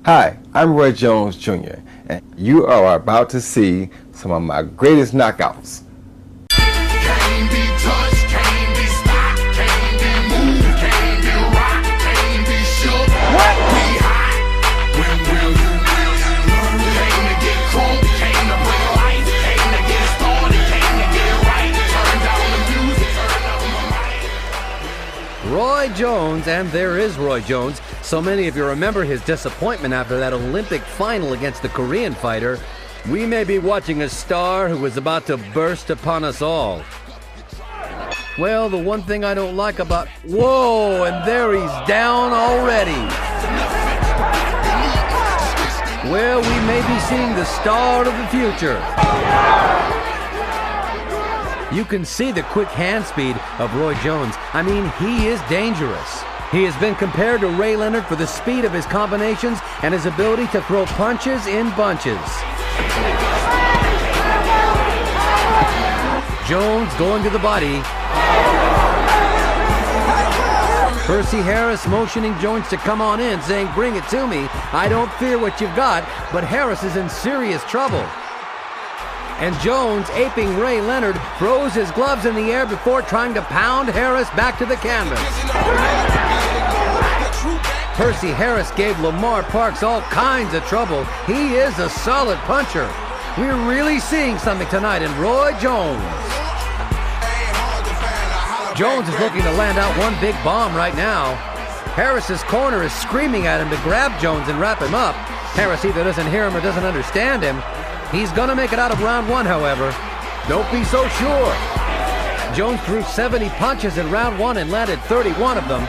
Hi, I'm Roy Jones Jr., and you are about to see some of my greatest knockouts. Can't be touched, can't be stopped, can't be moved, can't be rocked, can't be shook. What? We hot. When will you learn? Came to get crunk, came to bring life, came to get started, came to get right. Turn down the music, turn up my mic. Roy Jones, and there is Roy Jones. So many of you remember his disappointment after that Olympic final against the Korean fighter. We may be watching a star who is about to burst upon us all. Well, the one thing I don't like about... Whoa, and there he's down already. Well, we may be seeing the star of the future. You can see the quick hand speed of Roy Jones. I mean, he is dangerous. He has been compared to Ray Leonard for the speed of his combinations and his ability to throw punches in bunches. Jones going to the body. Percy Harris motioning Jones to come on in, saying, "Bring it to me. I don't fear what you've got," but Harris is in serious trouble. And Jones, aping Ray Leonard, throws his gloves in the air before trying to pound Harris back to the canvas. Percy Harris gave Lamar Parks all kinds of trouble. He is a solid puncher. We're really seeing something tonight in Roy Jones. Jones is looking to land out one big bomb right now. Harris's corner is screaming at him to grab Jones and wrap him up. Harris either doesn't hear him or doesn't understand him. He's gonna make it out of round one, however. Don't be so sure. Jones threw 70 punches in round one and landed 31 of them.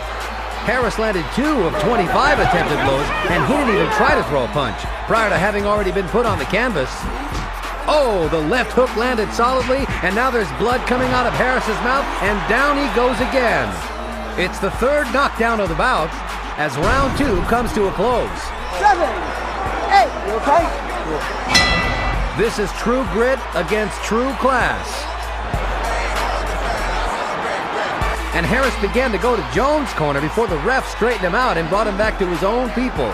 Harris landed 2 of 25 attempted blows, and he didn't even try to throw a punch prior to having already been put on the canvas. Oh, the left hook landed solidly, and now there's blood coming out of Harris's mouth, and down he goes again. It's the third knockdown of the bout as round 2 comes to a close. 7, 8, you okay? This is true grit against true class. And Harris began to go to Jones' corner before the ref straightened him out and brought him back to his own people.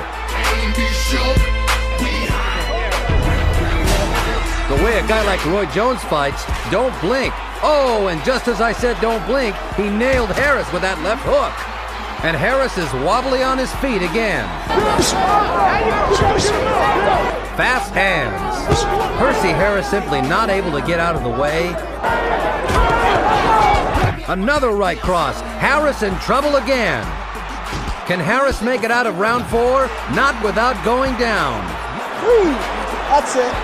The way a guy like Roy Jones fights, don't blink. Oh, and just as I said don't blink, he nailed Harris with that left hook. And Harris is wobbly on his feet again. Fast hands. Percy Harris simply not able to get out of the way. Another right cross. Harris in trouble again. Can Harris make it out of round 4? Not without going down. That's it.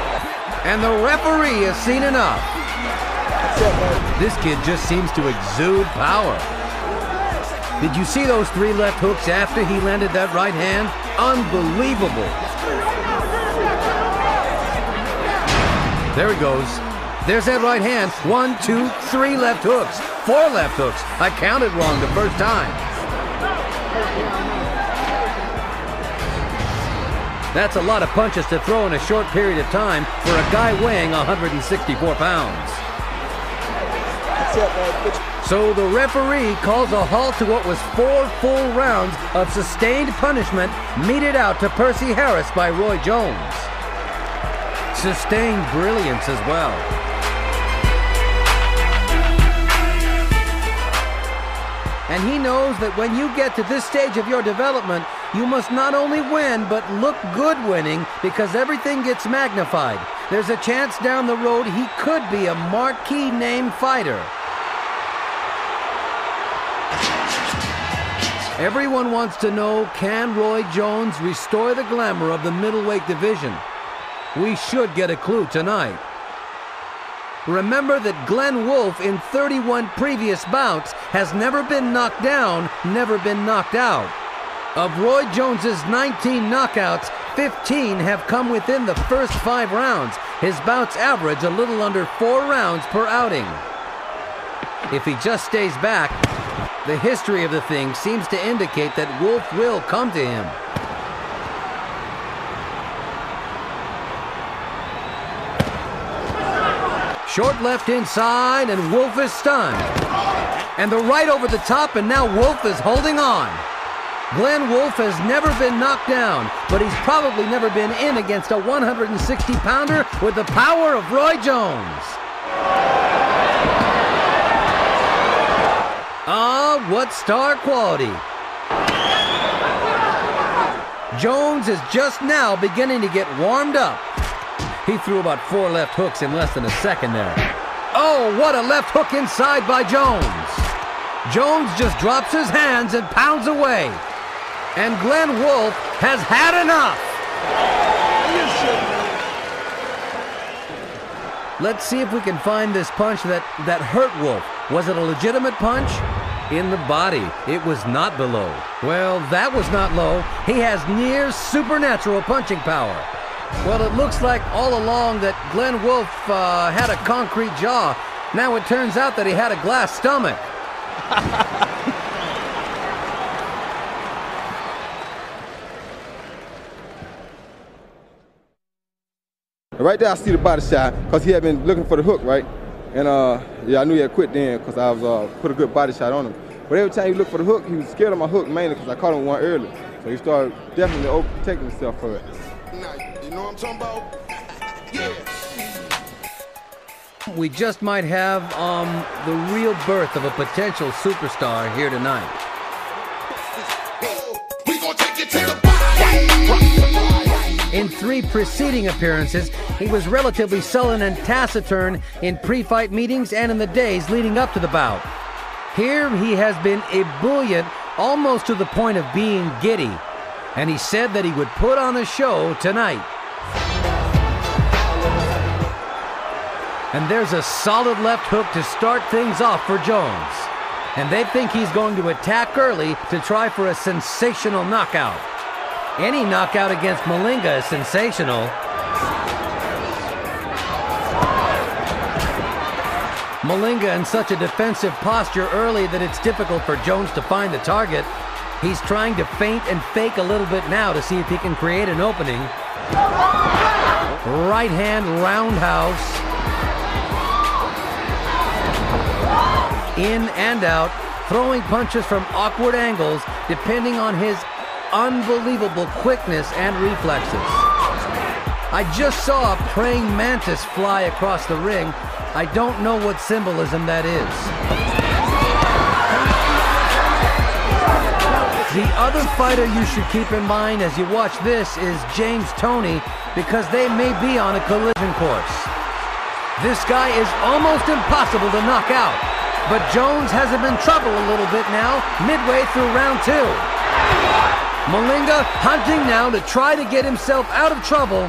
And the referee has seen enough. That's it, man. This kid just seems to exude power. Did you see those 3 left hooks after he landed that right hand? Unbelievable. There he goes. There's that right hand. 1, 2, 3 left hooks. 4 left hooks. I counted wrong the first time. That's a lot of punches to throw in a short period of time for a guy weighing 164 pounds. That's it, man. So the referee calls a halt to what was 4 full rounds of sustained punishment meted out to Percy Harris by Roy Jones. Sustained brilliance as well. And he knows that when you get to this stage of your development, you must not only win, but look good winning, because everything gets magnified. There's a chance down the road he could be a marquee name fighter. Everyone wants to know, can Roy Jones restore the glamour of the middleweight division? We should get a clue tonight. Remember that Glenn Wolfe in 31 previous bouts has never been knocked down, never been knocked out. Of Roy Jones's 19 knockouts, 15 have come within the first 5 rounds. His bouts average a little under 4 rounds per outing. If he just stays back, the history of the thing seems to indicate that Wolfe will come to him. Short left inside, and Wolfe is stunned. And the right over the top, and now Wolfe is holding on. Glenn Wolfe has never been knocked down, but he's probably never been in against a 160-pounder with the power of Roy Jones. Ah, what star quality. Jones is just now beginning to get warmed up. He threw about 4 left hooks in less than a second there. Oh, what a left hook inside by Jones. Jones just drops his hands and pounds away. And Glenn Wolfe has had enough. Let's see if we can find this punch that hurt Wolfe. Was it a legitimate punch? In the body. It was not below. Well, that was not low. He has near supernatural punching power. Well, it looks like all along that Glenn Wolfe had a concrete jaw. Now it turns out that he had a glass stomach. Right there I see the body shot because he had been looking for the hook, right? And yeah, I knew he had quit then because I was put a good body shot on him. But every time he looked for the hook, he was scared of my hook mainly because I caught him one early. So he started definitely overprotecting himself for it. You know what I'm talking about? Yeah. We just might have the real birth of a potential superstar here tonight. We gonna take it to the body. In 3 preceding appearances, he was relatively sullen and taciturn in pre-fight meetings and in the days leading up to the bout. Here he has been ebullient almost to the point of being giddy, and he said that he would put on a show tonight. And there's a solid left hook to start things off for Jones. And they think he's going to attack early to try for a sensational knockout. Any knockout against Malinga is sensational. Malinga in such a defensive posture early that it's difficult for Jones to find the target. He's trying to feint and fake a little bit now to see if he can create an opening. Right hand roundhouse. In and out, throwing punches from awkward angles depending on his unbelievable quickness and reflexes. I just saw a praying mantis fly across the ring. I don't know what symbolism that is. The other fighter you should keep in mind as you watch this is James Toney, because they may be on a collision course. This guy is almost impossible to knock out, but Jones has him in trouble a little bit now, midway through round 2. Malinga hunting now to try to get himself out of trouble.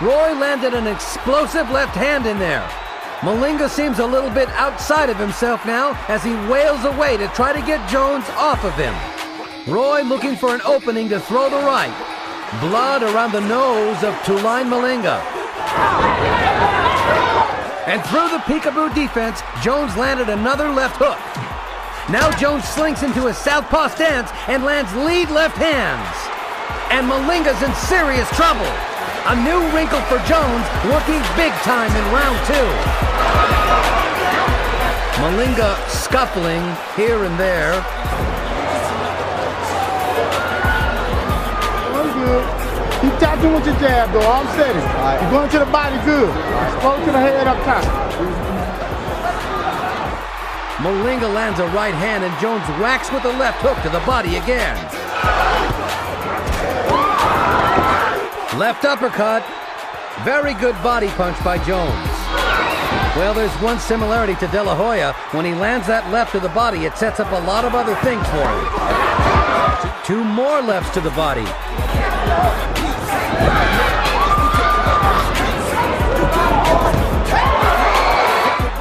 Roy landed an explosive left hand in there. Malinga seems a little bit outside of himself now as he wails away to try to get Jones off of him. Roy looking for an opening to throw the right. Blood around the nose of Tuline Malinga. And through the peekaboo defense, Jones landed another left hook. Now Jones slinks into a southpaw stance and lands lead left hands. And Malinga's in serious trouble. A new wrinkle for Jones, working big time in round 2. Malinga scuffling here and there. I'm good. Keep tapping with your jab, though. I'm steady. Right. You're going to the body good. Explode to the head up top. Malinga lands a right hand and Jones whacks with a left hook to the body again. Left uppercut. Very good body punch by Jones. Well, there's one similarity to De La Hoya. When he lands that left to the body, it sets up a lot of other things for him. 2 more lefts to the body.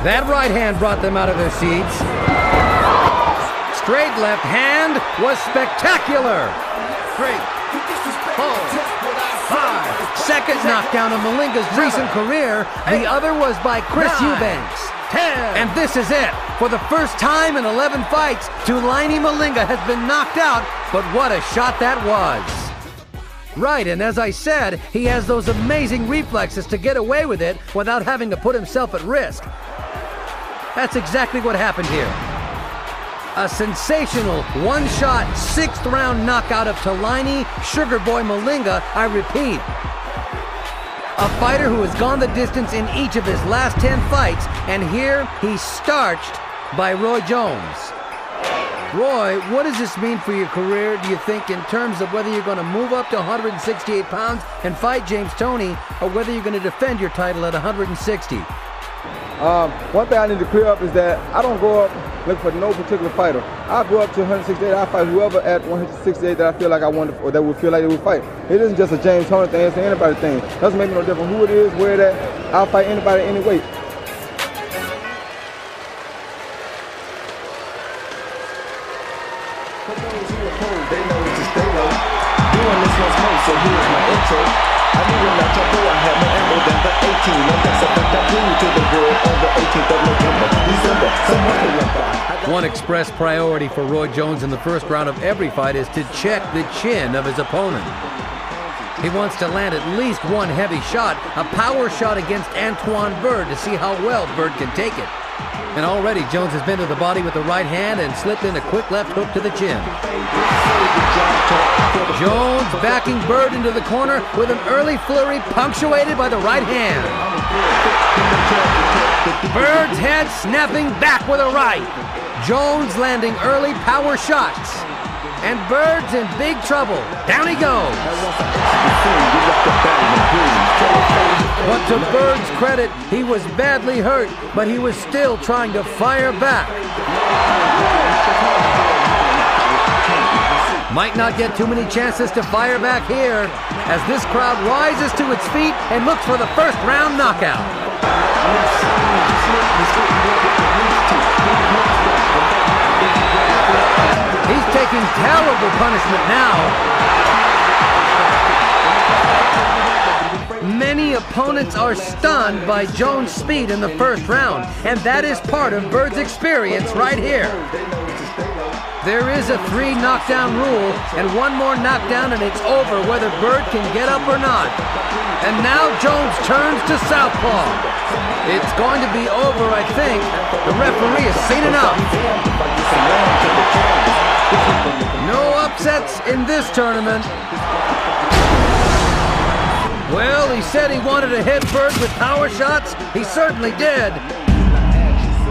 That right hand brought them out of their seats. Straight left hand was spectacular. 3, 4, 5. Second knockdown of Malinga's recent career. The other was by Chris Eubanks. 10. And this is it. For the first time in 11 fights, Tuline Malinga has been knocked out, but what a shot that was. Right, and as I said, he has those amazing reflexes to get away with it without having to put himself at risk. That's exactly what happened here. A sensational one-shot, sixth-round knockout of Talini Sugar Boy Malinga, I repeat. A fighter who has gone the distance in each of his last 10 fights, and here he's starched by Roy Jones. Roy, what does this mean for your career, do you think, in terms of whether you're going to move up to 168 pounds and fight James Toney, or whether you're going to defend your title at 160? One thing I need to clear up is that I don't go up looking for no particular fighter. I go up to 168, I fight whoever at 168 that I feel like I want to, or that would feel like they would fight. It isn't just a James Toney thing, it's an anybody thing. Doesn't make me no difference who it is, where it at. I'll fight anybody any weight. For those who are cold, they know to stay low. Doing this once more, so here's my intro. I knew when I talked, I had more ammo than the 18. And that's a fact I bring to the world on the 18th of November, December. Someone to remember. One express priority for Roy Jones in the first round of every fight is to check the chin of his opponent. He wants to land at least one heavy shot, a power shot against Antoine Bird, to see how well Bird can take it. And already Jones has been to the body with the right hand and slipped in a quick left hook to the chin. Jones backing Bird into the corner with an early flurry punctuated by the right hand. Bird's head snapping back with a right. Jones landing early power shots. And Bird's in big trouble. Down he goes. But to Bird's credit, he was badly hurt, but he was still trying to fire back. Might not get too many chances to fire back here, as this crowd rises to its feet and looks for the first round knockout. He's taking terrible punishment now. Many opponents are stunned by Jones' speed in the first round, and that is part of Bird's experience right here. There is a 3 knockdown rule, and one more knockdown and it's over whether Bird can get up or not. And now Jones turns to southpaw. It's going to be over, I think. The referee has seen enough. No upsets in this tournament. Well, he said he wanted to hit Bird with power shots. He certainly did.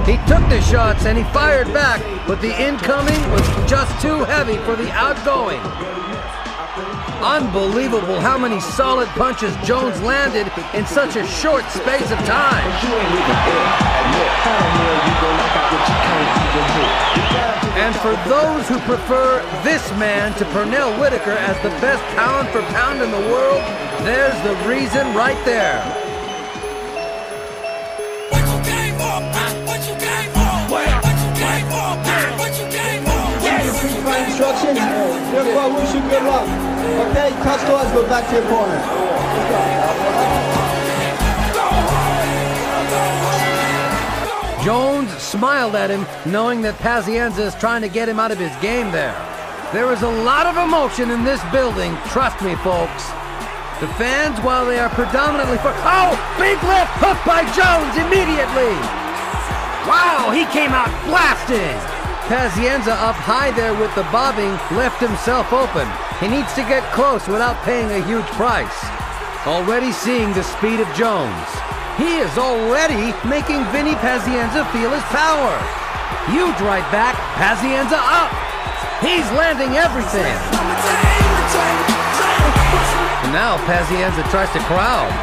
He took the shots and he fired back, but the incoming was just too heavy for the outgoing. Unbelievable how many solid punches Jones landed in such a short space of time. And for those who prefer this man to Pernell Whitaker as the best pound for pound in the world, there's the reason right there. Instructions. Therefore, wish you good luck. Okay, touch doors, go back to your corner. Jones smiled at him, knowing that Pazienza is trying to get him out of his game there. There is a lot of emotion in this building, trust me, folks. The fans, while they are predominantly for... Oh! Big left hook by Jones immediately! Wow, he came out blasting! Pazienza up high there with the bobbing left himself open. He needs to get close without paying a huge price. Already seeing the speed of Jones. He is already making Vinny Pazienza feel his power. Huge right back, Pazienza up. He's landing everything. And now Pazienza tries to crowd.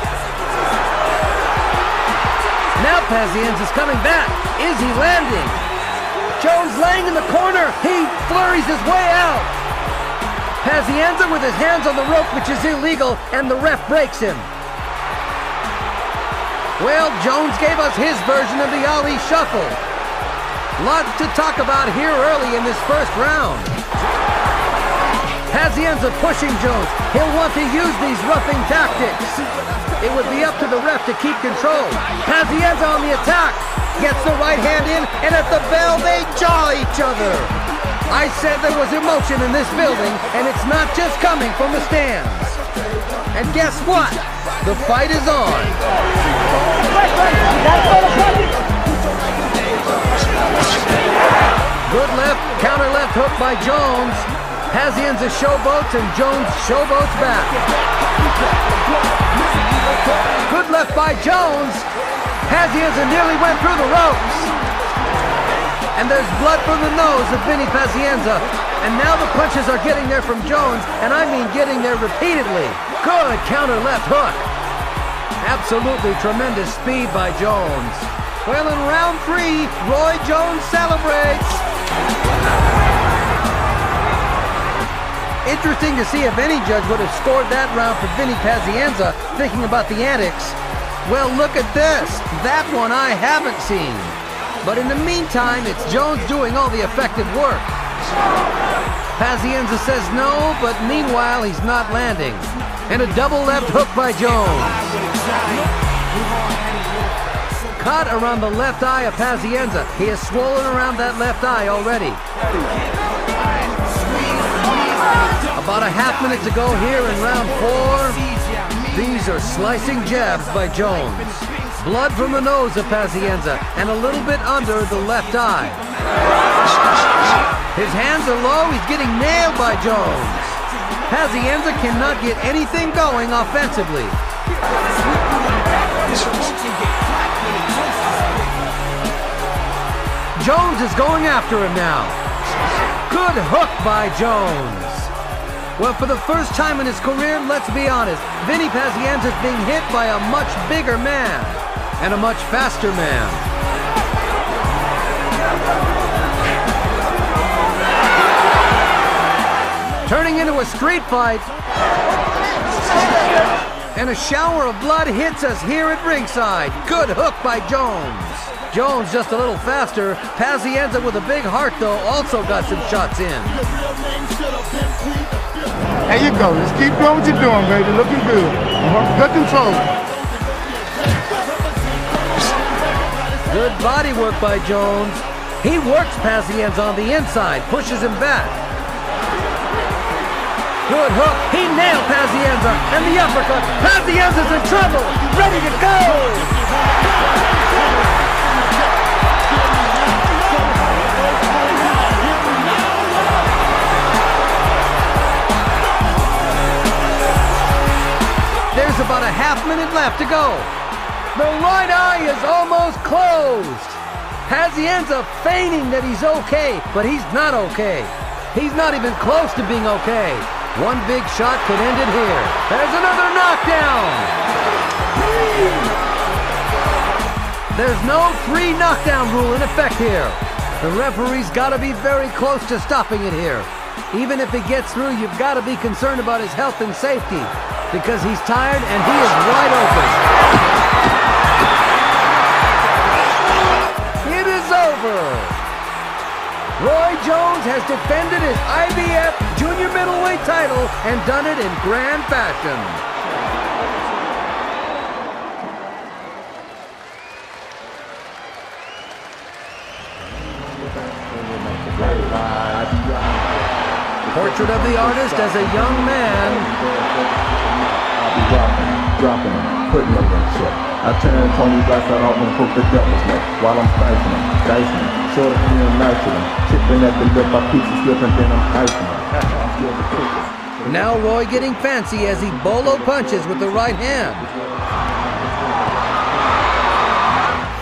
Now Pazienza's coming back. Is he landing? Jones laying in the corner. He flurries his way out. Pazienza with his hands on the rope, which is illegal, and the ref breaks him. Well, Jones gave us his version of the Ali Shuffle. Lots to talk about here early in this first round. Pazienza pushing Jones. He'll want to use these roughing tactics. It would be up to the ref to keep control. Pazienza on the attack. Gets the right hand in, and at the bell, they jaw each other. I said there was emotion in this building, and it's not just coming from the stands. And guess what? The fight is on. Good left, counter left hook by Jones. Pazienza showboats and Jones showboats back. Good left by Jones. Pazienza nearly went through the ropes. And there's blood from the nose of Vinny Pazienza. And now the punches are getting there from Jones, and I mean getting there repeatedly. Good counter left hook. Absolutely tremendous speed by Jones. Well, in round 3, Roy Jones celebrates. Interesting to see if any judge would have scored that round for Vinny Pazienza, thinking about the antics. Well, look at this. That one I haven't seen. But in the meantime, it's Jones doing all the effective work. Pazienza says no, but meanwhile, he's not landing. And a double left hook by Jones. Cut around the left eye of Pazienza. He is swollen around that left eye already. About a half minute to go here in round 4. These are slicing jabs by Jones. Blood from the nose of Pazienza and a little bit under the left eye. His hands are low. He's getting nailed by Jones. Pazienza cannot get anything going offensively. Jones is going after him now. Good hook by Jones. Well, for the first time in his career, let's be honest, Vinny Pazienza is being hit by a much bigger man and a much faster man. Turning into a street fight. And a shower of blood hits us here at ringside. Good hook by Jones. Jones just a little faster. Pazienza with a big heart, though, also got some shots in. There you go. Just keep doing what you're doing, baby. Looking good. Good control. Good body work by Jones. He works Pazienza on the inside, pushes him back. Good hook. He nailed Pazienza. And the uppercut. Pazienza's in trouble. Ready to go. There's about a half minute left to go. The right eye is almost closed. Pazienza feigning that he's okay, but he's not okay. He's not even close to being okay. One big shot could end it here. There's another knockdown. There's no 3 knockdown rule in effect here. The referee's got to be very close to stopping it here. Even if he gets through, you've got to be concerned about his health and safety because he's tired and he is wide open. It is over. Roy Jones has defended his IBF junior middleweight title and done it in grand fashion. Portrait of the artist as a young man. I'll be dropping him, putting him in check. I turn Tony Blackstock off and hook the devil's neck while I'm slicing him, dicing him, short of me and knifing him, chipping at the lip, I keep slipping, then I'm icing him. I'm still the quickest. Now Roy getting fancy as he bolo punches with the right hand.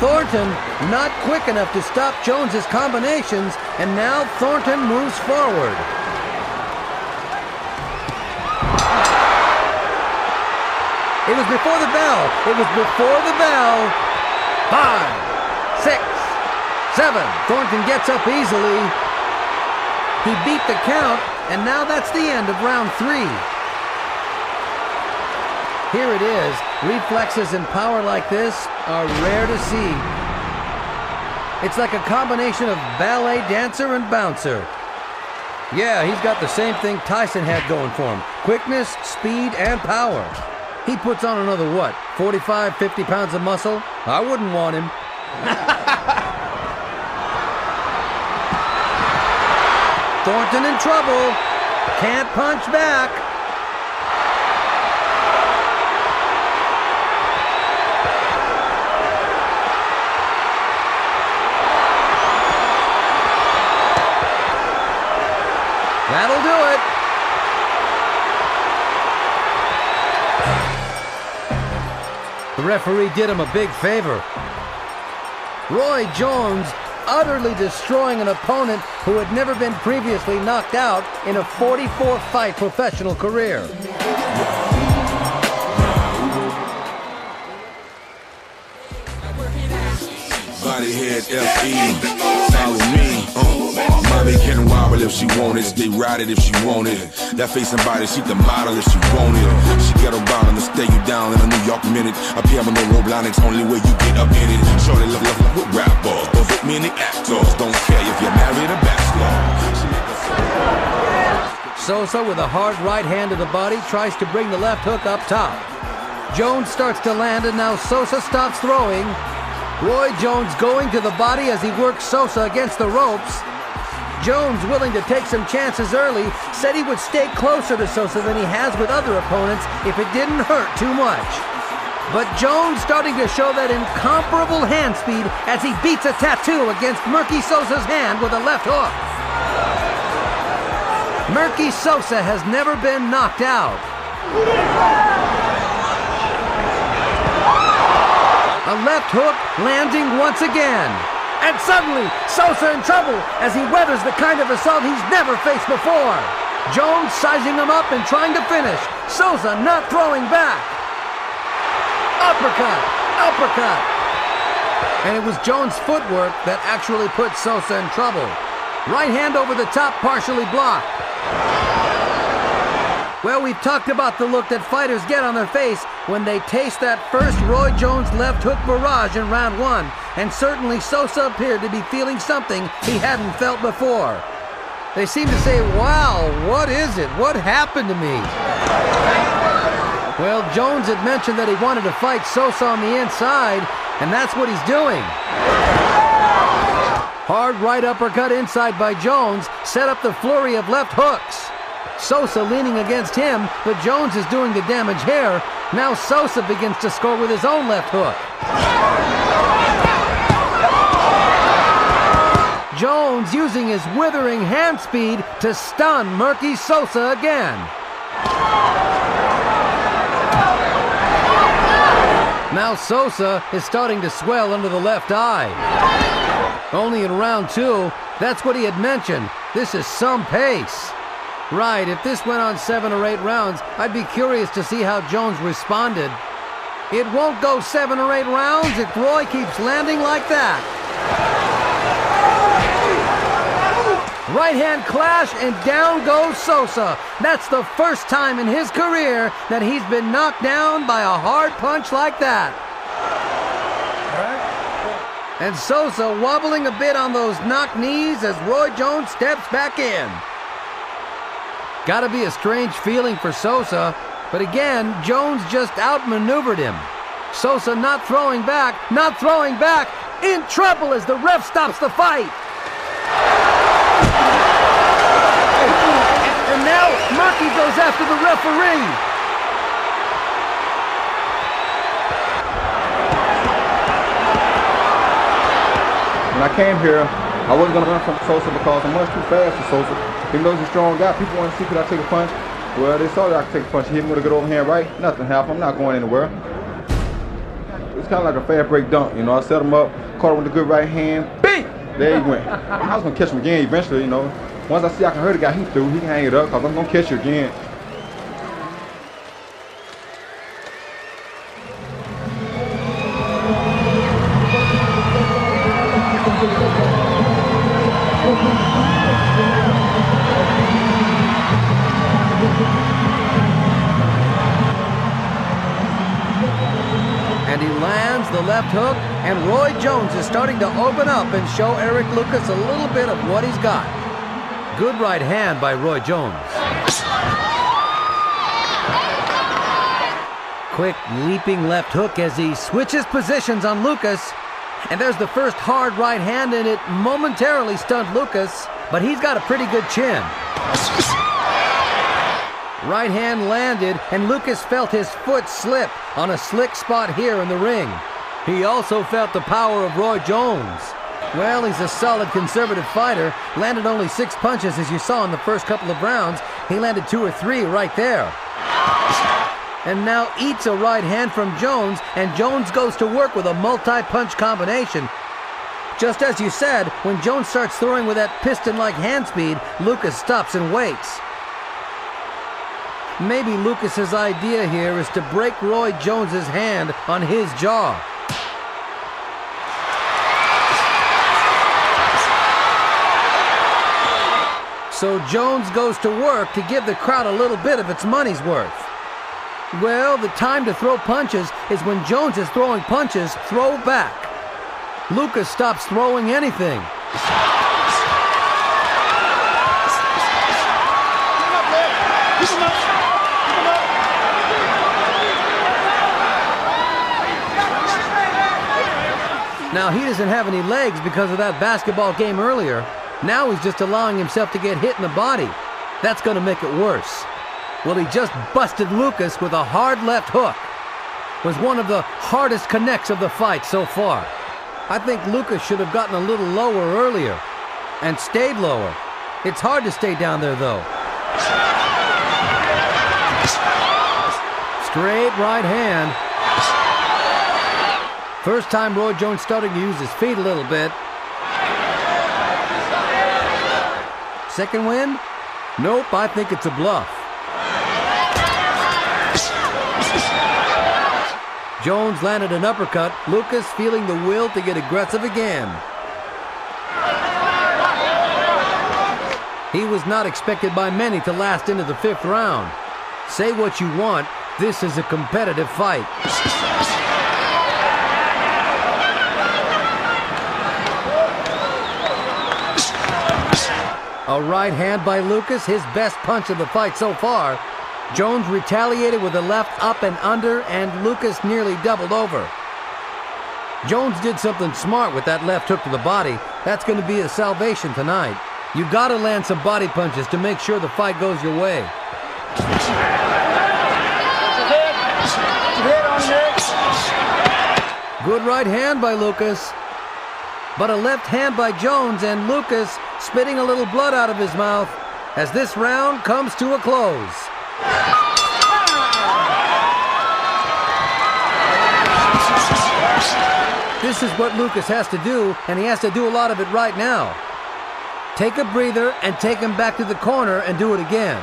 Thornton not quick enough to stop Jones's combinations, and now Thornton moves forward. It was before the bell. It was before the bell. 5, 6, 7. Thornton gets up easily. He beat the count, and now that's the end of round 3. Here it is. Reflexes and power like this are rare to see. It's like a combination of ballet dancer and bouncer. Yeah, he's got the same thing Tyson had going for him. Quickness, speed, and power. He puts on another, what, 45, 50 pounds of muscle? I wouldn't want him. Thornton in trouble. Can't punch back. The referee did him a big favor. Roy Jones utterly destroying an opponent who had never been previously knocked out in a 44-fight professional career. Bodyhead F.E. Follow me. Mommy can wobble if she want it. Stay ride it if she want it. That face and body, she can model if she want it. She get around to stay you down in a New York minute. Up here with no roadblocks, only way you get up in it. Shorty love with rappers, both with many actors. Don't care if you're married or bachelor. Sosa with a hard right hand to the body tries to bring the left hook up top. Jones starts to land and now Sosa stops throwing. Roy Jones going to the body as he works Sosa against the ropes. Jones, willing to take some chances early, said he would stay closer to Sosa than he has with other opponents if it didn't hurt too much. But Jones starting to show that incomparable hand speed as he beats a tattoo against Murky Sosa's hand with a left hook. Murky Sosa has never been knocked out. A left hook landing once again. And suddenly, Sosa in trouble as he weathers the kind of assault he's never faced before. Jones sizing him up and trying to finish. Sosa not throwing back. Uppercut, uppercut. And it was Jones' footwork that actually put Sosa in trouble. Right hand over the top, partially blocked. Well, we've talked about the look that fighters get on their face when they taste that first Roy Jones left hook barrage in round one. And certainly Sosa appeared to be feeling something he hadn't felt before. They seem to say, wow, what is it? What happened to me? Well, Jones had mentioned that he wanted to fight Sosa on the inside, and that's what he's doing. Hard right uppercut inside by Jones set up the flurry of left hooks. Sosa leaning against him, but Jones is doing the damage here. Now Sosa begins to score with his own left hook. Jones using his withering hand speed to stun Murky Sosa again. Now Sosa is starting to swell under the left eye. Only in round two, that's what he had mentioned. This is some pace. Right, if this went on 7 or 8 rounds, I'd be curious to see how Jones responded. It won't go 7 or 8 rounds if Roy keeps landing like that. Right hand clash and down goes Sosa. That's the first time in his career that he's been knocked down by a hard punch like that. And Sosa wobbling a bit on those knock knees as Roy Jones steps back in. Gotta be a strange feeling for Sosa, but again, Jones just outmaneuvered him. Sosa not throwing back, in trouble as the ref stops the fight. And now Murky goes after the referee. When I came here, I wasn't going to run from Sosa because I'm much too fast for Sosa. Even though he's a strong guy, people want to see could I take a punch. Well, they saw that I could take a punch. He hit me with a good overhand right. Nothing happened. I'm not going anywhere. It's kind of like a fast break dunk, you know. I set him up, caught him with a good right hand. Bing! There he went. I was going to catch him again eventually, you know. Once I see I can hurt a guy, he through. He can hang it up because I'm going to catch you again. And he lands the left hook, and Roy Jones is starting to open up and show Eric Lucas a little bit of what he's got. Good right hand by Roy Jones. Quick leaping left hook as he switches positions on Lucas. And there's the first hard right hand, and it momentarily stunned Lucas, but he's got a pretty good chin. Right hand landed, and Lucas felt his foot slip on a slick spot here in the ring. He also felt the power of Roy Jones. Well, he's a solid conservative fighter. Landed only 6 punches, as you saw in the first couple of rounds. He landed 2 or 3 right there. and now eats a right hand from Jones, and Jones goes to work with a multi-punch combination. Just as you said, when Jones starts throwing with that piston-like hand speed, Lucas stops and waits. Maybe Lucas's idea here is to break Roy Jones's hand on his jaw. So Jones goes to work to give the crowd a little bit of its money's worth. Well, the time to throw punches is when Jones is throwing punches, throw back. Lucas stops throwing anything. Now, he doesn't have any legs because of that basketball game earlier. Now he's just allowing himself to get hit in the body. That's going to make it worse. Well, he just busted Lucas with a hard left hook. Was one of the hardest connects of the fight so far. I think Lucas should have gotten a little lower earlier and stayed lower. It's hard to stay down there, though. Straight right hand. First time Roy Jones starting to use his feet a little bit. Second win? Nope, I think it's a bluff. Jones landed an uppercut. Lucas feeling the will to get aggressive again. He was not expected by many to last into the 5th round. Say what you want, this is a competitive fight. A right hand by Lucas, his best punch of the fight so far. Jones retaliated with a left up and under, and Lucas nearly doubled over. Jones did something smart with that left hook to the body. That's going to be his salvation tonight. You got to land some body punches to make sure the fight goes your way. Good right hand by Lucas. But a left hand by Jones, and Lucas spitting a little blood out of his mouth as this round comes to a close. This is what Lucas has to do, and he has to do a lot of it right now. Take a breather and take him back to the corner and do it again.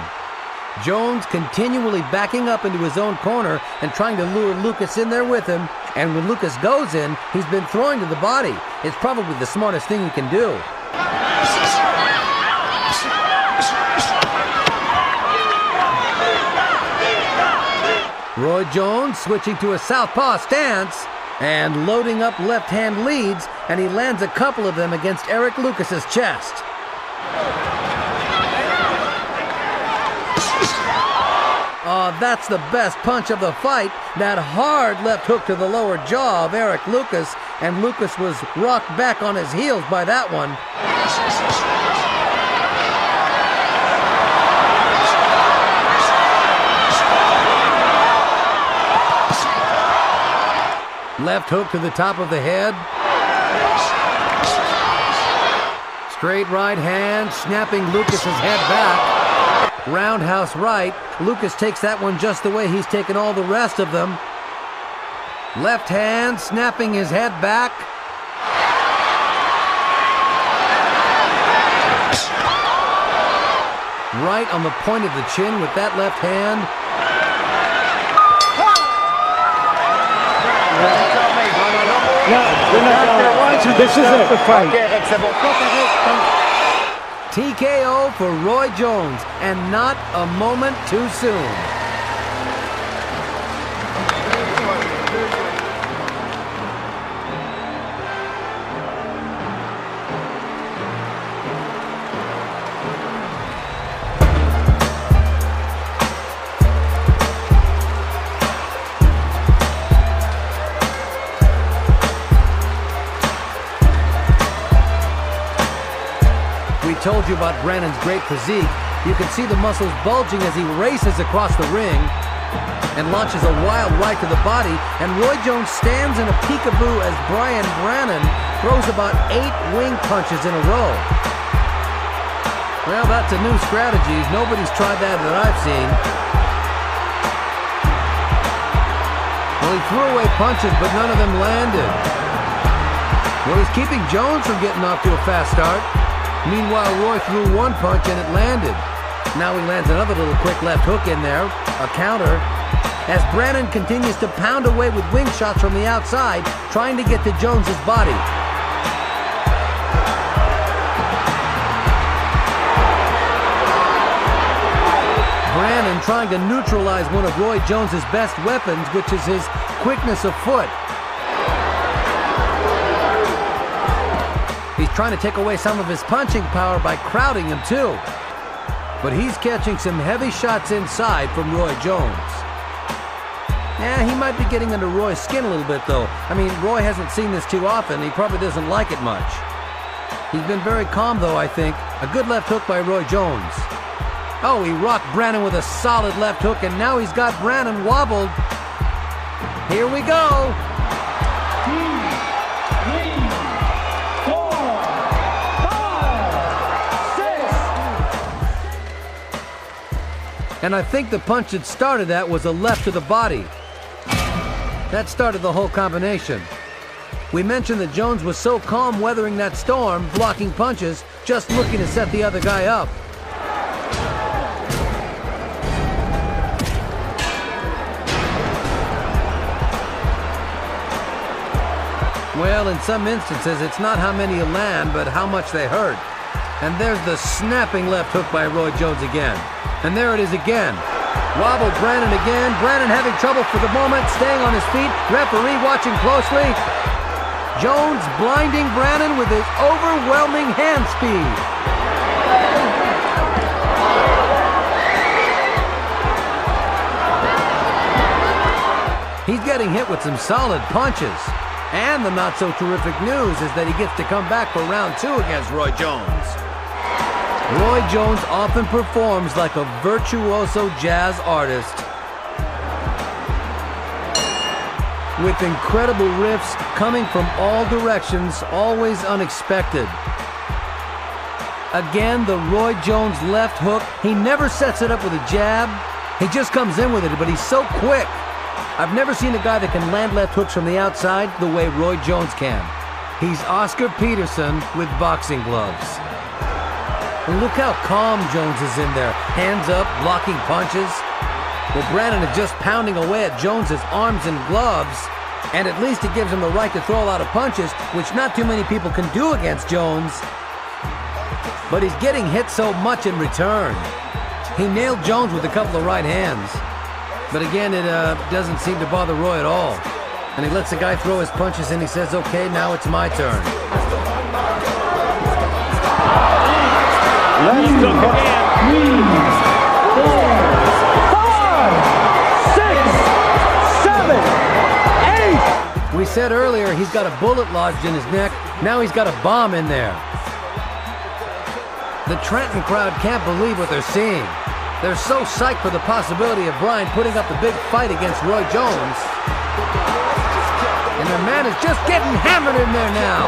Jones continually backing up into his own corner and trying to lure Lucas in there with him. And when Lucas goes in, he's been throwing to the body. It's probably the smartest thing he can do. Roy Jones switching to a southpaw stance and loading up left-hand leads, and he lands a couple of them against Eric Lucas's chest. That's the best punch of the fight. That hard left hook to the lower jaw of Eric Lucas, and Lucas was rocked back on his heels by that one. Left hook to the top of the head. Straight right hand, snapping Lucas's head back. Roundhouse right. Lucas takes that one just the way he's taken all the rest of them. Left hand, snapping his head back. Right on the point of the chin with that left hand. This isn't the fight. TKO for Roy Jones, and not a moment too soon. Told you about Brannon's great physique. You can see the muscles bulging as he races across the ring and launches a wild right to the body, and Roy Jones stands in a peekaboo as Brian Brannon throws about 8 wing punches in a row. Well, that's a new strategy. Nobody's tried that I've seen. Well, he threw away punches, but none of them landed. Well, he's keeping Jones from getting off to a fast start. Meanwhile, Roy threw one punch and it landed. Now he lands another little quick left hook in there, a counter, as Brannon continues to pound away with wing shots from the outside, trying to get to Jones's body. Brannon trying to neutralize one of Roy Jones's best weapons, which is his quickness of foot. He's trying to take away some of his punching power by crowding him too. But he's catching some heavy shots inside from Roy Jones. Yeah, he might be getting under Roy's skin a little bit though. I mean, Roy hasn't seen this too often. He probably doesn't like it much. He's been very calm though, I think. A good left hook by Roy Jones. Oh, he rocked Brannon with a solid left hook, and now he's got Brannon wobbled. Here we go. 2, 3, 4, 5, 6. And I think the punch that started that was a left to the body. That started the whole combination. We mentioned that Jones was so calm weathering that storm, blocking punches, just looking to set the other guy up. Well, in some instances, it's not how many you land, but how much they hurt. And there's the snapping left hook by Roy Jones again. And there it is again. Wobbled Brannon again. Brannon having trouble for the moment, staying on his feet. Referee watching closely. Jones blinding Brannon with his overwhelming hand speed. He's getting hit with some solid punches. And the not-so-terrific news is that he gets to come back for round 2 against Roy Jones. Roy Jones often performs like a virtuoso jazz artist, with incredible riffs coming from all directions, always unexpected. Again, the Roy Jones left hook. He never sets it up with a jab. He just comes in with it, but he's so quick. I've never seen a guy that can land left hooks from the outside the way Roy Jones can. He's Oscar Peterson with boxing gloves. And look how calm Jones is in there. Hands up, blocking punches. Well, Brannon is just pounding away at Jones's arms and gloves, and at least it gives him the right to throw a lot of punches, which not too many people can do against Jones. But he's getting hit so much in return. He nailed Jones with a couple of right hands. But again, it doesn't seem to bother Roy at all. And he lets the guy throw his punches and he says, okay, now it's my turn. Let's look again. 3, 4, 5, 6, 7, 8. We said earlier he's got a bullet lodged in his neck. Now he's got a bomb in there. The Trenton crowd can't believe what they're seeing. They're so psyched for the possibility of Bryan putting up the big fight against Roy Jones. And the man is just getting hammered in there now.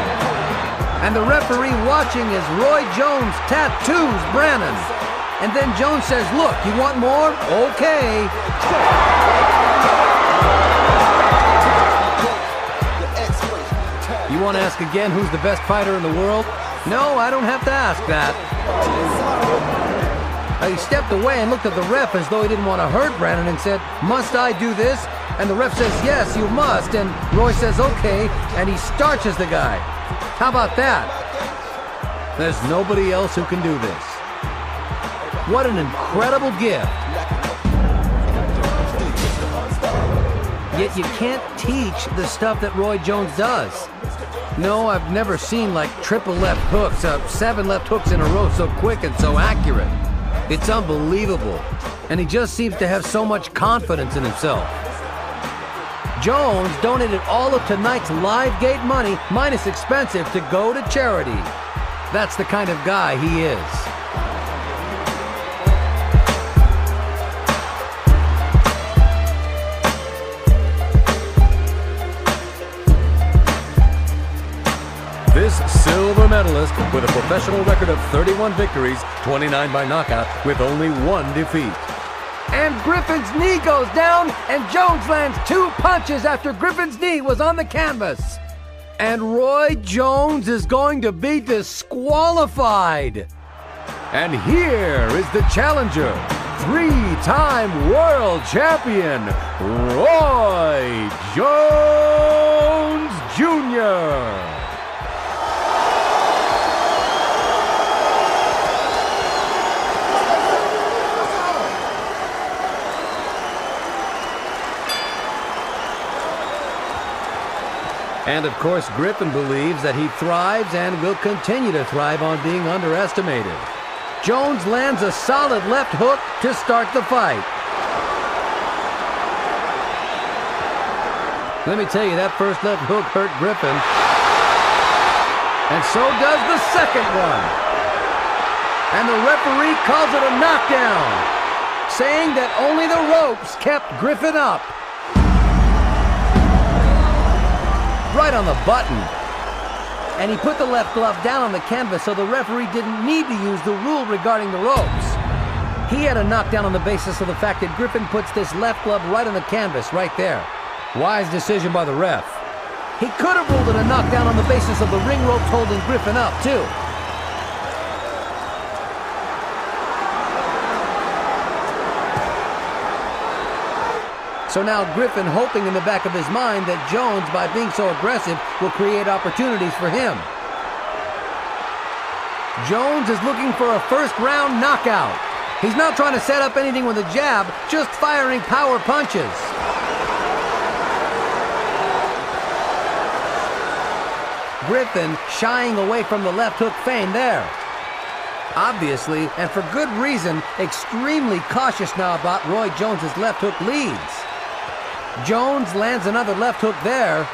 And the referee watching as Roy Jones tattoos Brannon. And then Jones says, look, you want more? Okay. You want to ask again who's the best fighter in the world? No, I don't have to ask that. He stepped away and looked at the ref as though he didn't want to hurt Brannon and said, must I do this? And the ref says, yes, you must. And Roy says, okay, and he starches the guy. How about that? There's nobody else who can do this. What an incredible gift. Yet you can't teach the stuff that Roy Jones does. No, I've never seen like triple left hooks, 7 left hooks in a row so quick and so accurate. It's unbelievable, and he just seems to have so much confidence in himself. Jones donated all of tonight's live gate money, minus expensive, to go to charity. That's the kind of guy he is. This silver medalist with a professional record of 31 victories, 29 by knockout, with only 1 defeat. And Griffin's knee goes down, and Jones lands 2 punches after Griffin's knee was on the canvas. And Roy Jones is going to be disqualified. And here is the challenger, 3-time world champion, Roy Jones Jr. And of course, Griffin believes that he thrives and will continue to thrive on being underestimated. Jones lands a solid left hook to start the fight. Let me tell you, that first left hook hurt Griffin. And so does the second one. And the referee calls it a knockdown, saying that only the ropes kept Griffin up. Right on the button. And he put the left glove down on the canvas so the referee didn't need to use the rule regarding the ropes. He had a knockdown on the basis of the fact that Griffin puts this left glove right on the canvas, right there. Wise decision by the ref. He could have ruled it a knockdown on the basis of the ring ropes holding Griffin up, too. So now Griffin hoping in the back of his mind that Jones, by being so aggressive, will create opportunities for him. Jones is looking for a first-round knockout. He's not trying to set up anything with a jab, just firing power punches. Griffin shying away from the left hook feint there. Obviously, and for good reason, extremely cautious now about Roy Jones's left hook leads. Jones lands another left hook there.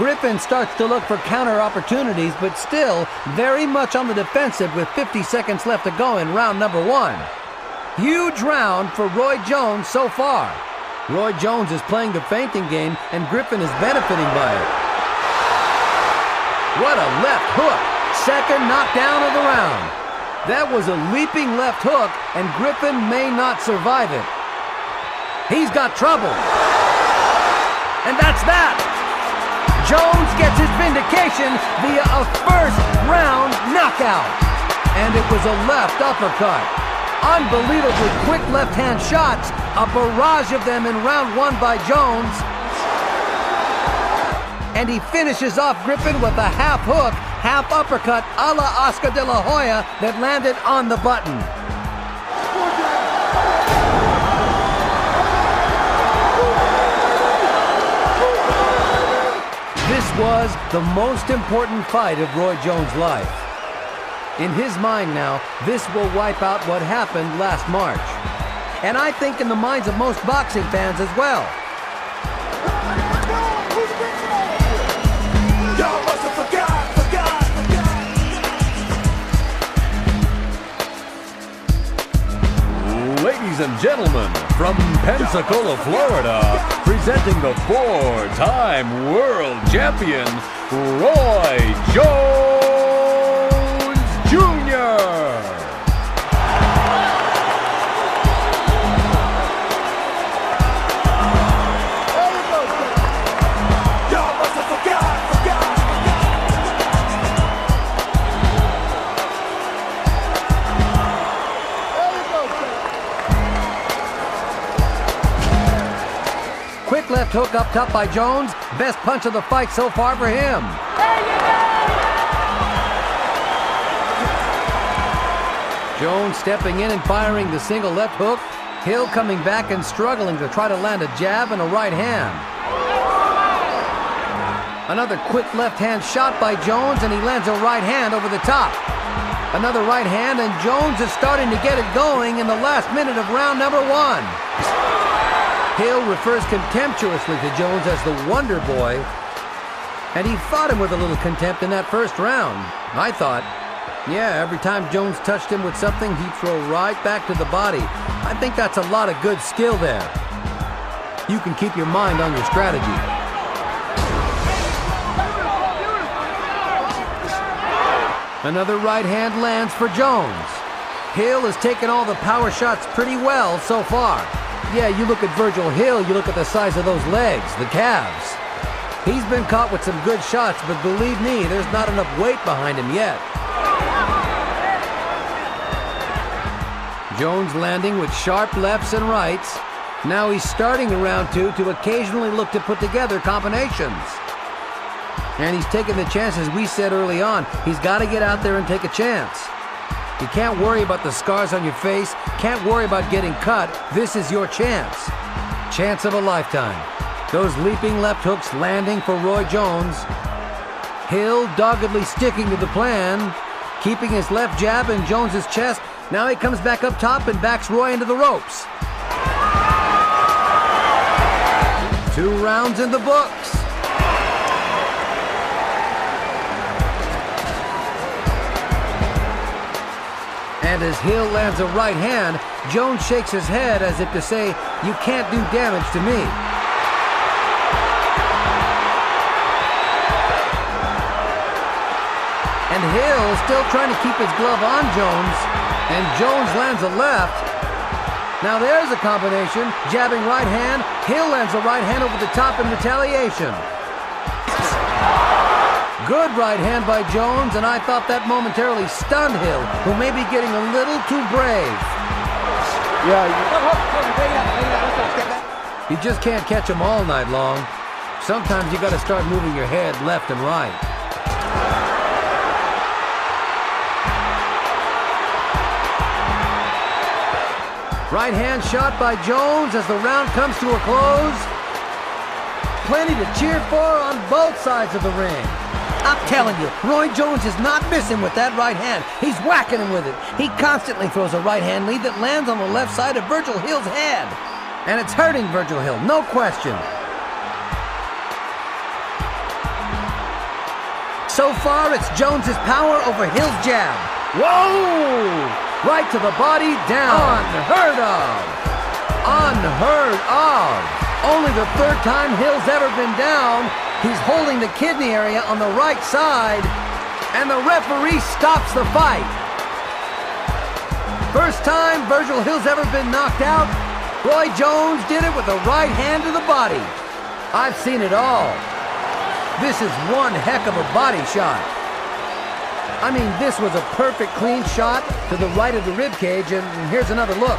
Griffin starts to look for counter opportunities, but still very much on the defensive with 50 seconds left to go in round number 1. Huge round for Roy Jones so far. Roy Jones is playing the feinting game, and Griffin is benefiting by it. What a left hook! Second knockdown of the round. That was a leaping left hook, and Griffin may not survive it. He's got trouble. And that's that. Jones gets his vindication via a first-round knockout. And it was a left uppercut. Unbelievably quick left-hand shots. A barrage of them in round 1 by Jones. And he finishes off Griffin with a half hook, half uppercut a la Oscar De La Hoya that landed on the button. This was the most important fight of Roy Jones' life. In his mind now, this will wipe out what happened last March. And I think in the minds of most boxing fans as well. Y'all must have forgot. Ladies and gentlemen, from Pensacola, Florida, presenting the 4-time world champion, Roy Jones Jr. Y'all must have forgot. Quick left hook up top by Jones. Best punch of the fight so far for him. Jones stepping in and firing the single left hook. Hill coming back and struggling to try to land a jab and a right hand. Another quick left hand shot by Jones, and he lands a right hand over the top. Another right hand, and Jones is starting to get it going in the last minute of round number 1. Hill refers contemptuously to Jones as the Wonder Boy, and he fought him with a little contempt in that first round. I thought, yeah, every time Jones touched him with something, he'd throw right back to the body. I think that's a lot of good skill there. You can keep your mind on your strategy. Another right hand lands for Jones. Hill has taken all the power shots pretty well so far. Yeah, you look at Virgil Hill, you look at the size of those legs, the calves. He's been caught with some good shots, but believe me, there's not enough weight behind him yet. Jones landing with sharp lefts and rights. Now he's starting in round 2 to occasionally look to put together combinations. And he's taking the chances we said early on. He's got to get out there and take a chance. You can't worry about the scars on your face, can't worry about getting cut. This is your chance. Chance of a lifetime. Those leaping left hooks landing for Roy Jones. Hill doggedly sticking to the plan, keeping his left jab in Jones's chest. Now he comes back up top and backs Roy into the ropes. 2 rounds in the books. And as Hill lands a right hand, Jones shakes his head as if to say, "You can't do damage to me." And Hill still trying to keep his glove on Jones, and Jones lands a left. Now there's a combination, jabbing right hand, Hill lands a right hand over the top in retaliation. Good right hand by Jones, and I thought that momentarily stunned Hill, who may be getting a little too brave. You just can't catch them all night long. Sometimes you got to start moving your head left and right. Right hand shot by Jones as the round comes to a close. Plenty to cheer for on both sides of the ring. I'm telling you, Roy Jones is not missing with that right hand. He's whacking him with it. He constantly throws a right hand lead that lands on the left side of Virgil Hill's head. And it's hurting Virgil Hill, no question. So far, it's Jones's power over Hill's jab. Whoa! Right to the body, down. Unheard of. Unheard of. Only the 3rd time Hill's ever been down. He's holding the kidney area on the right side, and the referee stops the fight. First time Virgil Hill's ever been knocked out, Roy Jones did it with a right hand to the body. I've seen it all. This is one heck of a body shot. I mean, this was a perfect clean shot to the right of the rib cage, and here's another look.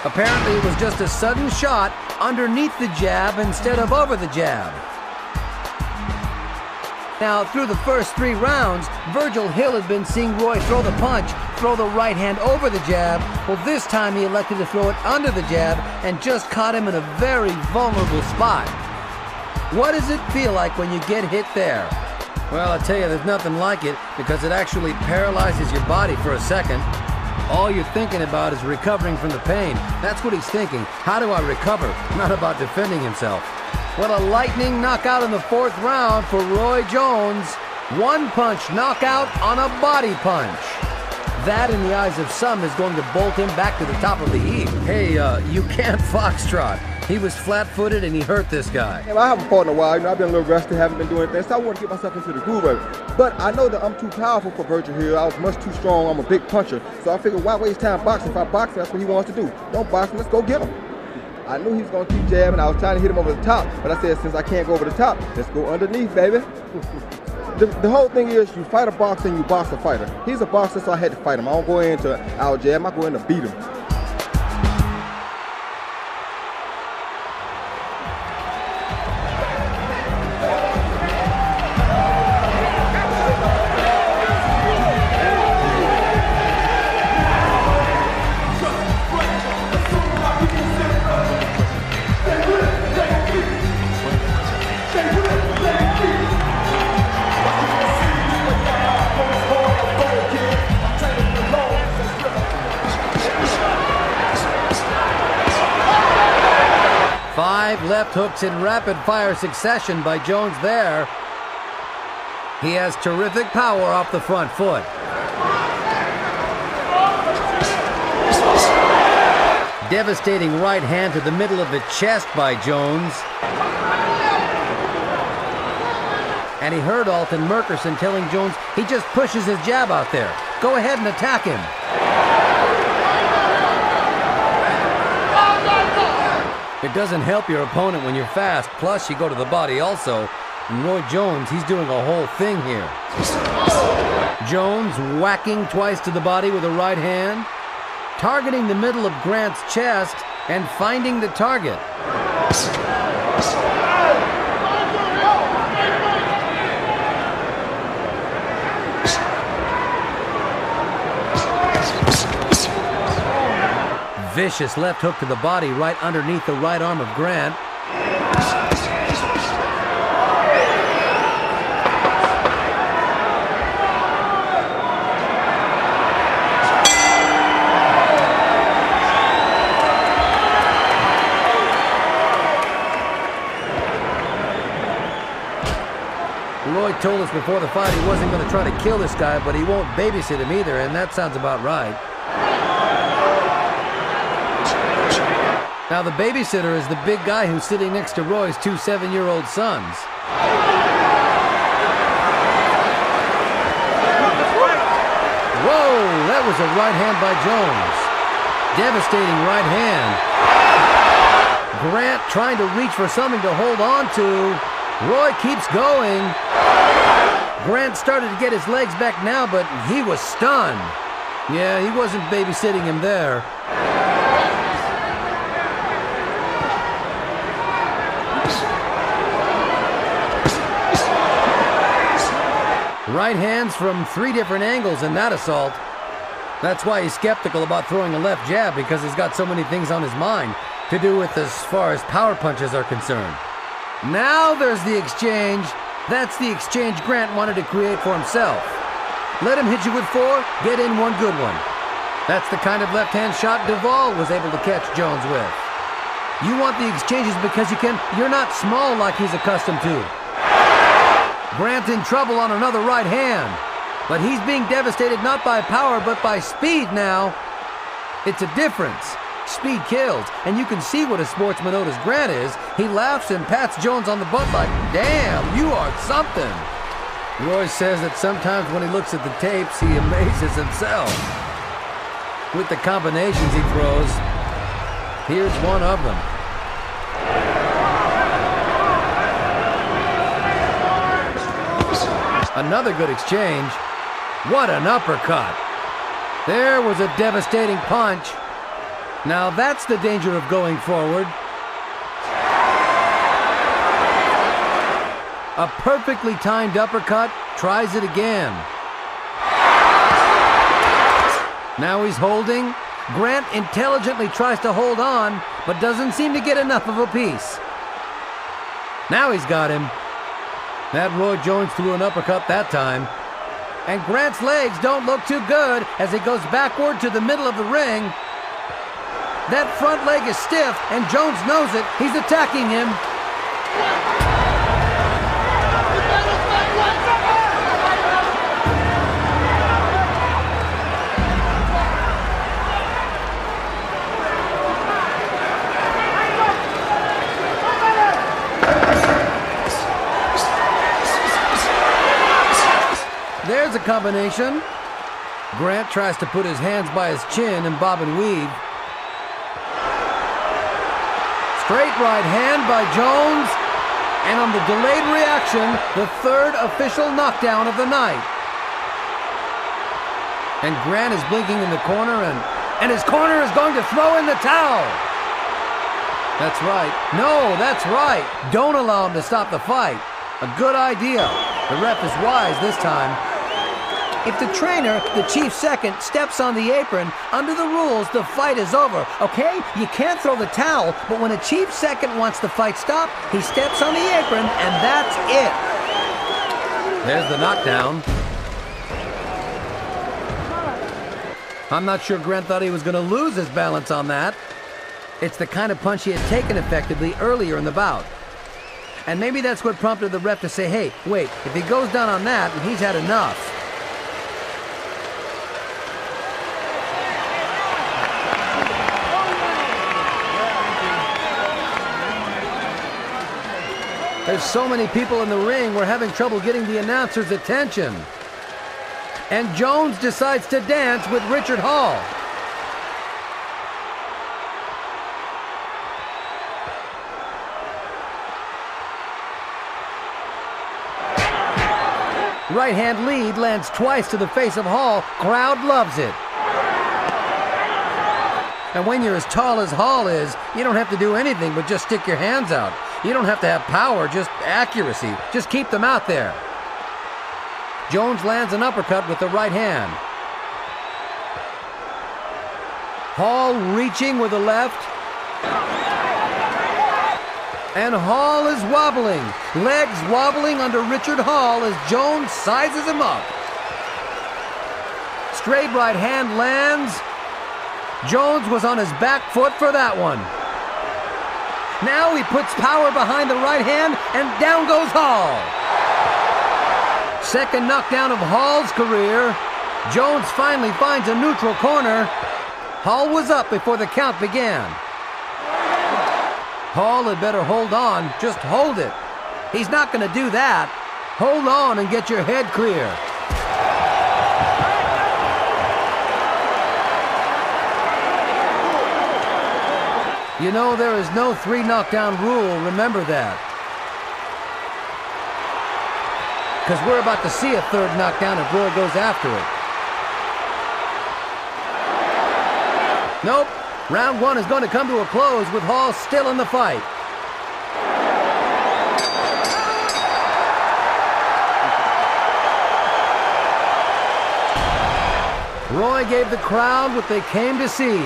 Apparently it was just a sudden shot underneath the jab instead of over the jab. Now, through the first 3 rounds, Virgil Hill had been seeing Roy throw the punch, throw the right hand over the jab. Well, this time he elected to throw it under the jab and just caught him in a very vulnerable spot. What does it feel like when you get hit there? Well, I tell you, there's nothing like it because it actually paralyzes your body for a second. All you're thinking about is recovering from the pain. That's what he's thinking. How do I recover? Not about defending himself. What a lightning knockout in the 4th round for Roy Jones. 1-punch knockout on a body punch. That, in the eyes of some, is going to bolt him back to the top of the heap. Hey, you can't foxtrot. He was flat-footed and he hurt this guy. I haven't fought in a while. You know, I've been a little rusty, haven't been doing things, so I want to get myself into the groove of it. But I know that I'm too powerful for Virgil Hill. I was much too strong. I'm a big puncher. So I figured, why waste time boxing? If I box, that's what he wants to do. Don't box him, let's go get him. I knew he was going to keep jabbing. I was trying to hit him over the top, but I said, since I can't go over the top, let's go underneath, baby. The whole thing is, you fight a boxer and you box a fighter. He's a boxer, so I had to fight him. I don't go into our jab, I go in to beat him. Left hooks in rapid-fire succession by Jones there. He has terrific power off the front foot. Devastating right hand to the middle of the chest by Jones. And he heard Alton Merkerson telling Jones he just pushes his jab out there. Go ahead and attack him. It doesn't help your opponent when you're fast, plus you go to the body also. And Roy Jones, he's doing a whole thing here. Jones whacking twice to the body with a right hand, targeting the middle of Grant's chest and finding the target. Vicious left hook to the body right underneath the right arm of Grant. Roy told us before the fight he wasn't going to try to kill this guy, but he won't babysit him either, and that sounds about right. Now the babysitter is the big guy who's sitting next to Roy's two 7-year-old sons. Whoa, that was a right hand by Jones. Devastating right hand. Grant trying to reach for something to hold on to. Roy keeps going. Grant started to get his legs back now, but he was stunned. Yeah, he wasn't babysitting him there. Right hands from 3 different angles in that assault. That's why he's skeptical about throwing a left jab, because he's got so many things on his mind to do with as far as power punches are concerned. Now there's the exchange. That's the exchange Grant wanted to create for himself. Let him hit you with 4, get in one good one. That's the kind of left-hand shot Duvall was able to catch Jones with. You want the exchanges because you're not small like he's accustomed to. Grant in trouble on another right hand, but he's being devastated not by power but by speed now. It's a difference. Speed kills, and you can see what a sportsman Otis Grant is. He laughs and pats Jones on the butt like, damn, you are something. Roy says that sometimes when he looks at the tapes, he amazes himself with the combinations he throws. Here's one of them. Another good exchange. What an uppercut. There was a devastating punch. Now that's the danger of going forward. A perfectly timed uppercut, tries it again. Now he's holding. Grant intelligently tries to hold on, but doesn't seem to get enough of a piece. Now he's got him. That Roy Jones threw an uppercut that time. And Grant's legs don't look too good as he goes backward to the middle of the ring. That front leg is stiff, and Jones knows it. He's attacking him. There's a combination. Grant tries to put his hands by his chin and bob and weave. Straight right hand by Jones. And on the delayed reaction, the 3rd official knockdown of the night. And Grant is blinking in the corner, and his corner is going to throw in the towel. That's right. No, that's right. Don't allow him to stop the fight. A good idea. The ref is wise this time. If the trainer, the chief second, steps on the apron, under the rules, the fight is over, okay? You can't throw the towel, but when a chief second wants the fight stopped, he steps on the apron, and that's it. There's the knockdown. I'm not sure Grant thought he was going to lose his balance on that. It's the kind of punch he had taken effectively earlier in the bout. And maybe that's what prompted the ref to say, hey, wait, if he goes down on that, he's had enough. There's so many people in the ring, we're having trouble getting the announcer's attention. And Jones decides to dance with Richard Hall. Right hand lead lands twice to the face of Hall. Crowd loves it. And when you're as tall as Hall is, you don't have to do anything but just stick your hands out. You don't have to have power, just accuracy. Just keep them out there. Jones lands an uppercut with the right hand. Hall reaching with the left. And Hall is wobbling. Legs wobbling under Richard Hall as Jones sizes him up. Straight right hand lands. Jones was on his back foot for that one. Now he puts power behind the right hand, and down goes Hall. Second knockdown of Hall's career. Jones finally finds a neutral corner. Hall was up before the count began. Hall had better hold on, just hold it. He's not going to do that. Hold on and get your head clear. You know, there is no 3 knockdown rule, remember that. Because we're about to see a 3rd knockdown if Roy goes after it. Nope. Round 1 is going to come to a close with Hall still in the fight. Roy gave the crowd what they came to see.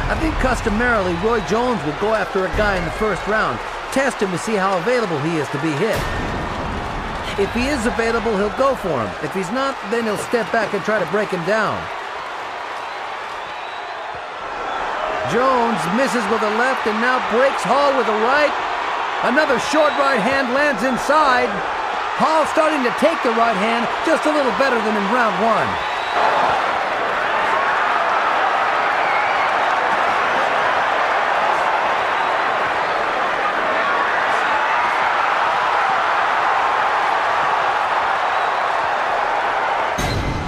I think customarily Roy Jones will go after a guy in the first round, test him to see how available he is to be hit. If he is available, he'll go for him. If he's not, then he'll step back and try to break him down. Jones misses with a left and now breaks Hall with a right. Another short right hand lands inside. Hall starting to take the right hand just a little better than in round 1.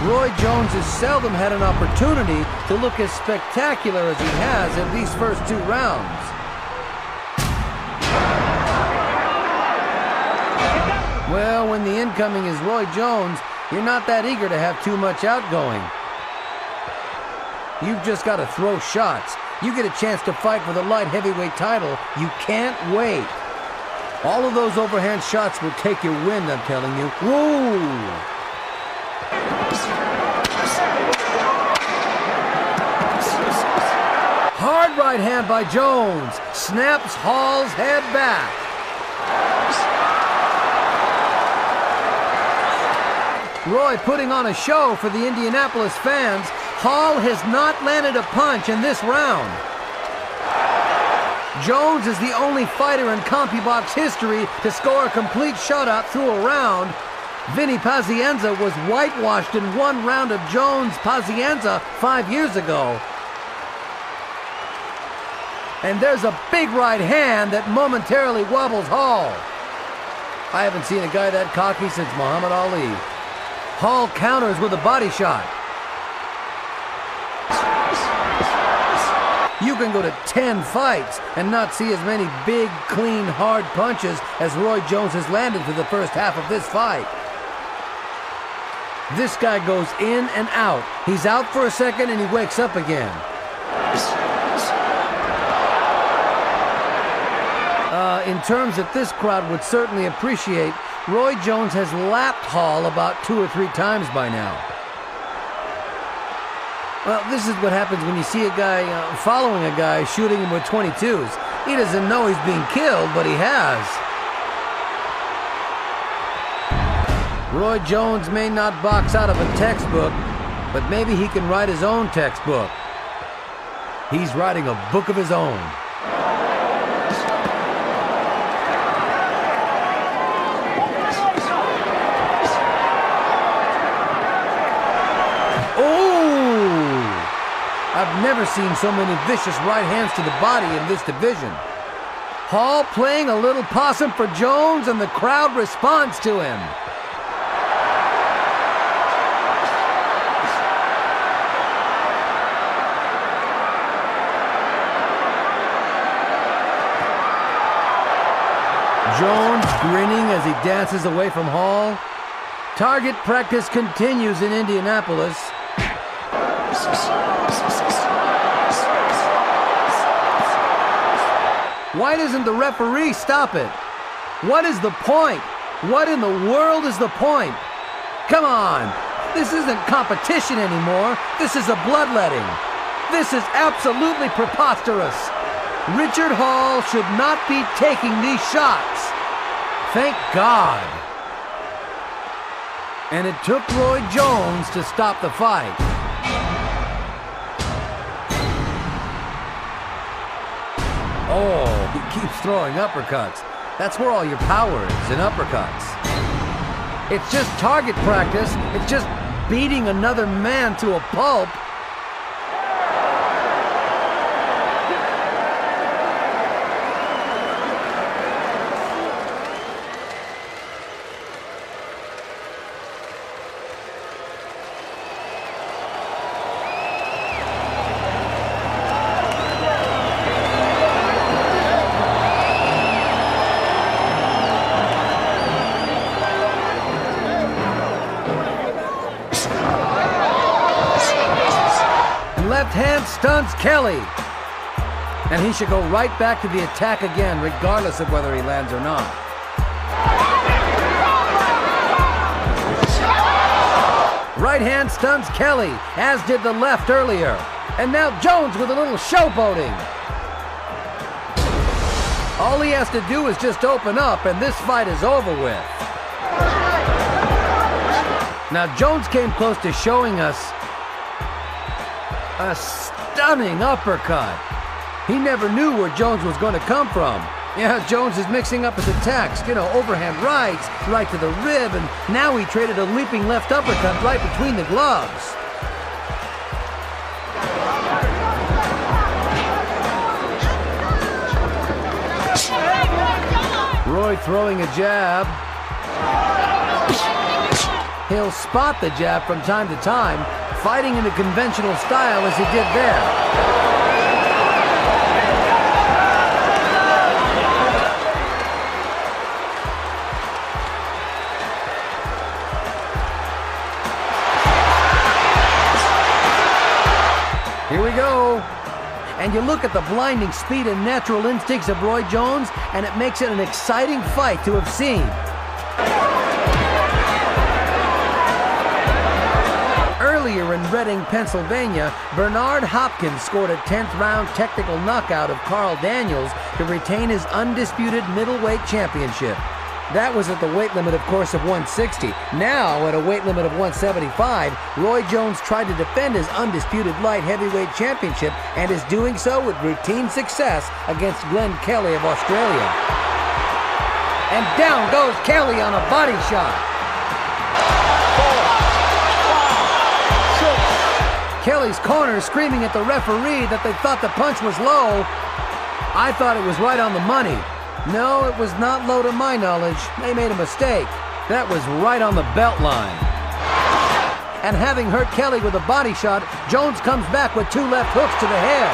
Roy Jones has seldom had an opportunity to look as spectacular as he has in these first 2 rounds. Well, when the incoming is Roy Jones, you're not that eager to have too much outgoing. You've just got to throw shots. You get a chance to fight for the light heavyweight title. You can't wait. All of those overhand shots will take your wind, I'm telling you. Woo! Hard right hand by Jones. Snaps Hall's head back. Roy putting on a show for the Indianapolis fans. Hall has not landed a punch in this round. Jones is the only fighter in CompuBox history to score a complete shutout through a round. Vinny Pazienza was whitewashed in 1 round of Jones Pazienza 5 years ago. And there's a big right hand that momentarily wobbles Hall. I haven't seen a guy that cocky since Muhammad Ali. Hall counters with a body shot. You can go to 10 fights and not see as many big, clean, hard punches as Roy Jones has landed through the first half of this fight. This guy goes in and out. He's out for a second and he wakes up again. In terms that this crowd would certainly appreciate, Roy Jones has lapped Hall about 2 or 3 times by now. Well, this is what happens when you see a guy following a guy shooting him with 22s. He doesn't know he's being killed, but he has. Roy Jones may not box out of a textbook, but maybe he can write his own textbook. He's writing a book of his own. I've never seen so many vicious right hands to the body in this division. Hall playing a little possum for Jones, and the crowd responds to him. Jones grinning as he dances away from Hall. Target practice continues in Indianapolis. Why doesn't the referee stop it? What is the point? What in the world is the point? Come on! This isn't competition anymore. This is a bloodletting. This is absolutely preposterous. Richard Hall should not be taking these shots. Thank God. And it took Roy Jones to stop the fight. Oh, he keeps throwing uppercuts. That's where all your power is, in uppercuts. It's just target practice. It's just beating another man to a pulp. Left hand stuns Kelly. And he should go right back to the attack again, regardless of whether he lands or not. Right hand stuns Kelly, as did the left earlier. And now Jones with a little showboating. All he has to do is just open up, and this fight is over with. Now Jones came close to showing us a stunning uppercut. He never knew where Jones was going to come from. Yeah, Jones is mixing up his attacks. You know, overhand rights, right to the rib, and now he traded a leaping left uppercut right between the gloves. Roy throwing a jab. He'll spot the jab from time to time, fighting in the conventional style as he did there. Here we go. And you look at the blinding speed and natural instincts of Roy Jones, and it makes it an exciting fight to have seen. Earlier in Reading, Pennsylvania, Bernard Hopkins scored a 10th round technical knockout of Carl Daniels to retain his undisputed middleweight championship. That was at the weight limit, of course, of 160. Now, at a weight limit of 175, Roy Jones tried to defend his undisputed light heavyweight championship and is doing so with routine success against Glenn Kelly of Australia. And down goes Kelly on a body shot. Kelly's corner screaming at the referee that they thought the punch was low. I thought it was right on the money. No, it was not low to my knowledge. They made a mistake. That was right on the belt line. And having hurt Kelly with a body shot, Jones comes back with 2 left hooks to the head.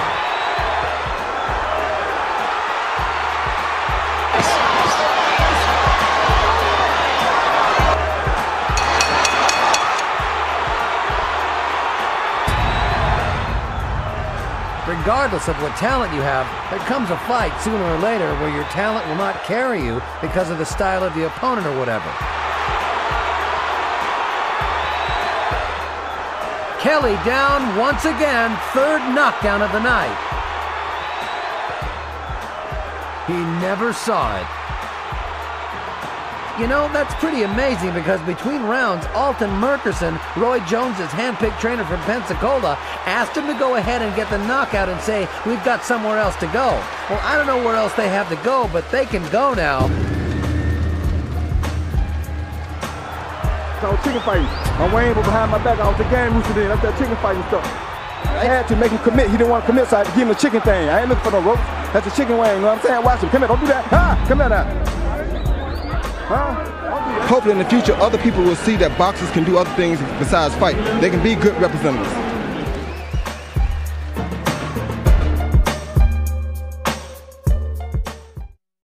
Regardless of what talent you have, there comes a fight sooner or later where your talent will not carry you because of the style of the opponent or whatever. Kelly down once again, 3rd knockdown of the night. He never saw it. You know, that's pretty amazing because between rounds, Alton Murkerson, Roy Jones' handpicked trainer from Pensacola, asked him to go ahead and get the knockout and say, we've got somewhere else to go. Well, I don't know where else they have to go, but they can go now. I was chicken fighting. My Wayne was behind my back. I was the game rooster then. That's that chicken fighting stuff. I had to make him commit. He didn't want to commit, so I had to give him a chicken thing. I ain't looking for no ropes. That's a chicken Wayne. You know what I'm saying? Watch him. Come here. Don't do that. Ha! Come here now. Hopefully in the future, other people will see that boxers can do other things besides fight. They can be good representatives.